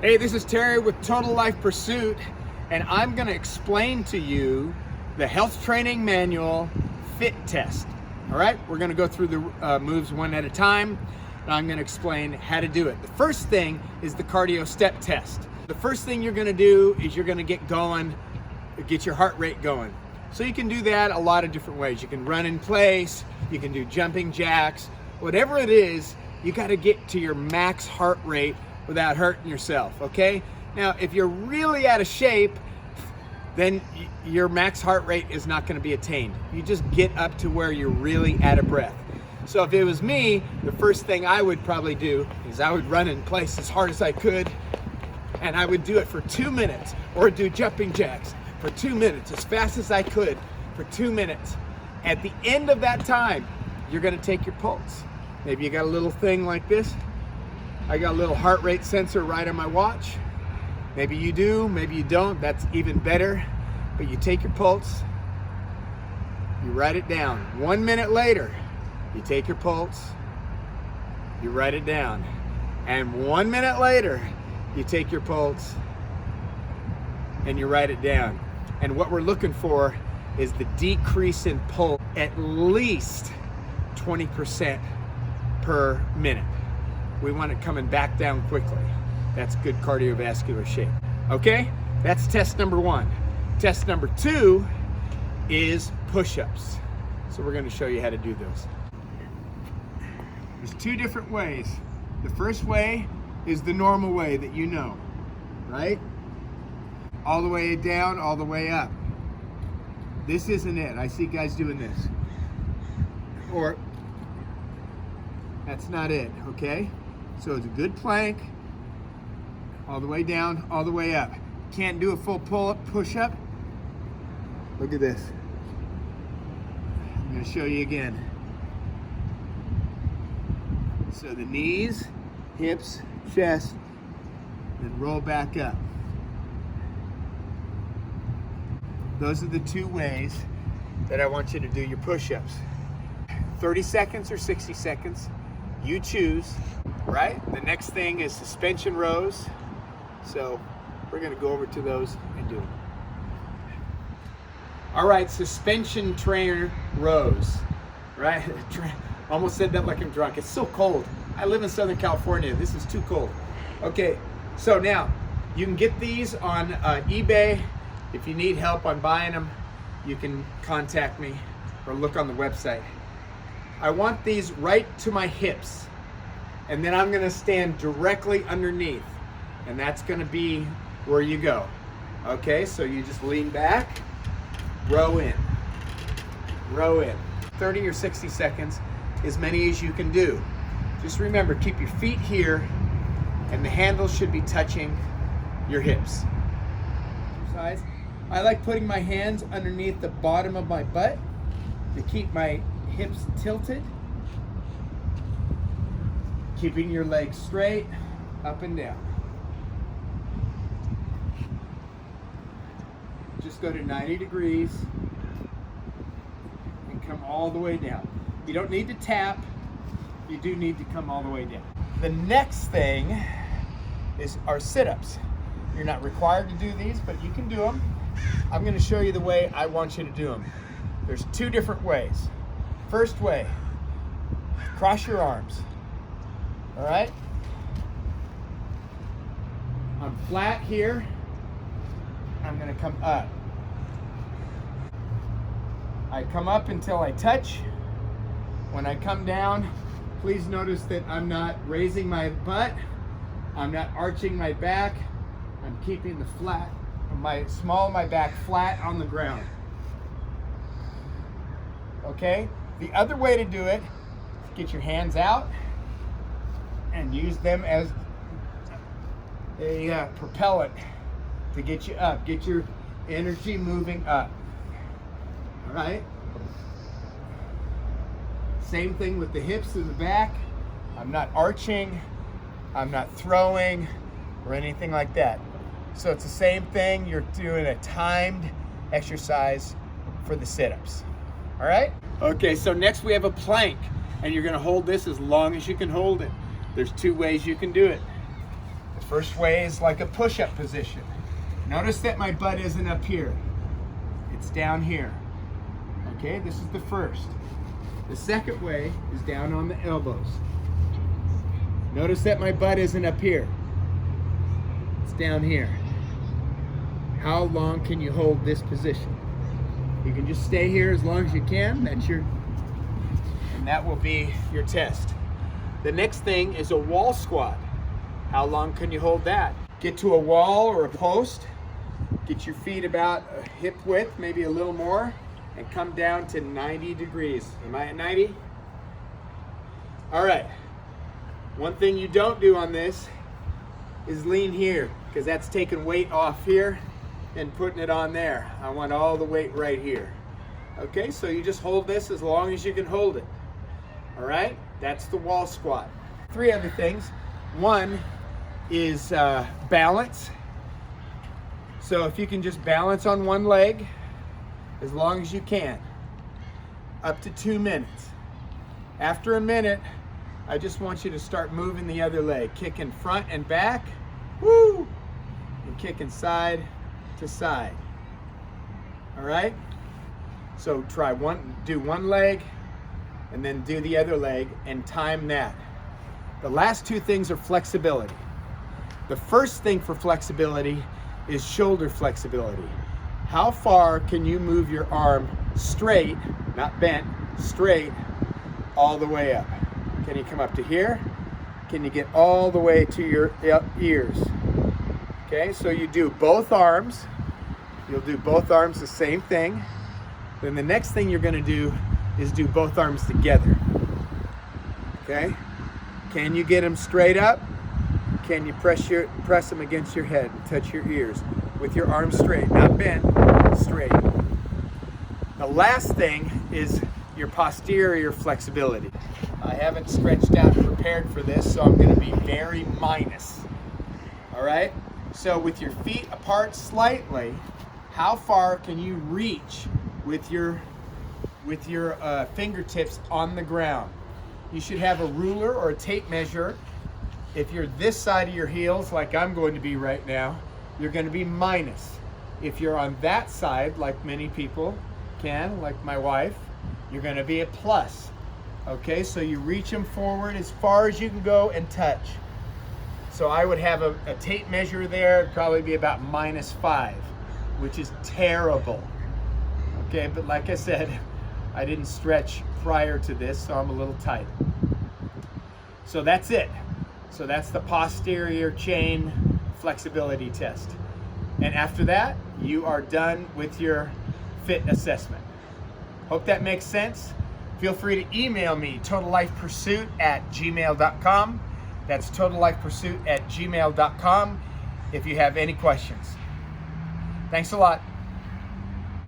Hey, this is Terry with Total Life Pursuit, and I'm going to explain to you the Health Training Manual Fit Test. All right, we're going to go through the moves one at a time, and I'm going to explain how to do it. The first thing is the cardio step test. The first thing you're going to do is you're going to get going, get your heart rate going. So you can do that a lot of different ways. You can run in place, you can do jumping jacks, whatever it is, you got to get to your max heart rate without hurting yourself, okay? Now, if you're really out of shape, then your max heart rate is not going to be attained. You just get up to where you're really out of breath. So if it was me, the first thing I would probably do is I would run in place as hard as I could, and I would do it for 2 minutes, or do jumping jacks for 2 minutes, as fast as I could for 2 minutes. At the end of that time, you're going to take your pulse. Maybe you got a little thing like this. I got a little heart rate sensor right on my watch. Maybe you do, maybe you don't, that's even better. But you take your pulse, you write it down. 1 minute later, you take your pulse, you write it down. And 1 minute later, you take your pulse and you write it down. And what we're looking for is the decrease in pulse at least 20% per minute. We want it coming back down quickly. That's good cardiovascular shape. Okay, that's test number one. Test number two is push-ups. So we're going to show you how to do those. There's two different ways. The first way is the normal way that you know, right? All the way down, all the way up. This isn't it. I see guys doing this. Or that's not it, okay? So it's a good plank, all the way down, all the way up. Can't do a full pull-up, push-up. Look at this. I'm gonna show you again. So the knees, hips, chest, then roll back up. Those are the two ways that I want you to do your push-ups. 30 seconds or 60 seconds, you choose, right? The next thing is suspension rows. So we're gonna go over to those and do them. All right, suspension trainer rows, right? Almost said that like I'm drunk. It's so cold. I live in Southern California. This is too cold. Okay, so now you can get these on eBay. If you need help on buying them, you can contact me or look on the website. I want these right to my hips, and then I'm gonna stand directly underneath, and that's gonna be where you go. Okay, so you just lean back, row in, row in. 30 or 60 seconds, as many as you can do. Just remember, keep your feet here, and the handles should be touching your hips. I like putting my hands underneath the bottom of my butt to keep my hips tilted. Keeping your legs straight, up and down. Just go to 90 degrees and come all the way down. You don't need to tap, you do need to come all the way down. The next thing is our sit-ups. You're not required to do these, but you can do them. I'm going to show you the way I want you to do them. There's two different ways. First way, cross your arms. All right? I'm flat here. I'm going to come up. I come up until I touch. When I come down, please notice that I'm not raising my butt. I'm not arching my back. I'm keeping the flat, my small of my back flat on the ground. Okay? The other way to do it, get your hands out and use them as a propellant to get you up, get your energy moving up. All right? Same thing with the hips and the back. I'm not arching, I'm not throwing or anything like that. So it's the same thing, you're doing a timed exercise for the sit-ups. All right? Okay, so next we have a plank, and you're gonna hold this as long as you can hold it. There's two ways you can do it. The first way is like a push-up position. Notice that my butt isn't up here. It's down here. Okay, this is the first. The second way is down on the elbows. Notice that my butt isn't up here. It's down here. How long can you hold this position? You can just stay here as long as you can. And that will be your test. The next thing is a wall squat. How long can you hold that? Get to a wall or a post. Get your feet about a hip width, maybe a little more, and come down to 90 degrees. Am I at 90? All right. One thing you don't do on this is lean here, because that's taking weight off here and putting it on there. I want all the weight right here. Okay, so you just hold this as long as you can hold it. All right, that's the wall squat. 3 other things. One is balance. So if you can just balance on one leg as long as you can, up to 2 minutes. After a minute, I just want you to start moving the other leg, kicking front and back, woo, and kicking side to side. All right? So do one leg and then do the other leg and time that. The last 2 things are flexibility. The first thing for flexibility is shoulder flexibility. How far can you move your arm straight, not bent, straight, all the way up? Can you come up to here? Can you get all the way to your ears? Okay, so you do both arms. You'll do both arms the same thing. Then the next thing you're going to do is do both arms together. Okay? Can you get them straight up? Can you press them against your head and touch your ears with your arms straight, not bent, straight. The last thing is your posterior flexibility. I haven't stretched out and prepared for this, so I'm going to be very minus. All right? So with your feet apart slightly, how far can you reach with your fingertips on the ground? You should have a ruler or a tape measure. If you're this side of your heels, like I'm going to be right now, you're going to be minus. If you're on that side, like many people can, like my wife, you're going to be a plus. Okay, so you reach them forward as far as you can go and touch. So I would have a tape measure there, it'd probably be about -5, which is terrible. Okay, but like I said, I didn't stretch prior to this, so I'm a little tight. So that's it. So that's the posterior chain flexibility test. And after that, you are done with your fit assessment. Hope that makes sense. Feel free to email me, totallifepursuit@gmail.com. That's totallifepursuit@gmail.com if you have any questions. Thanks a lot.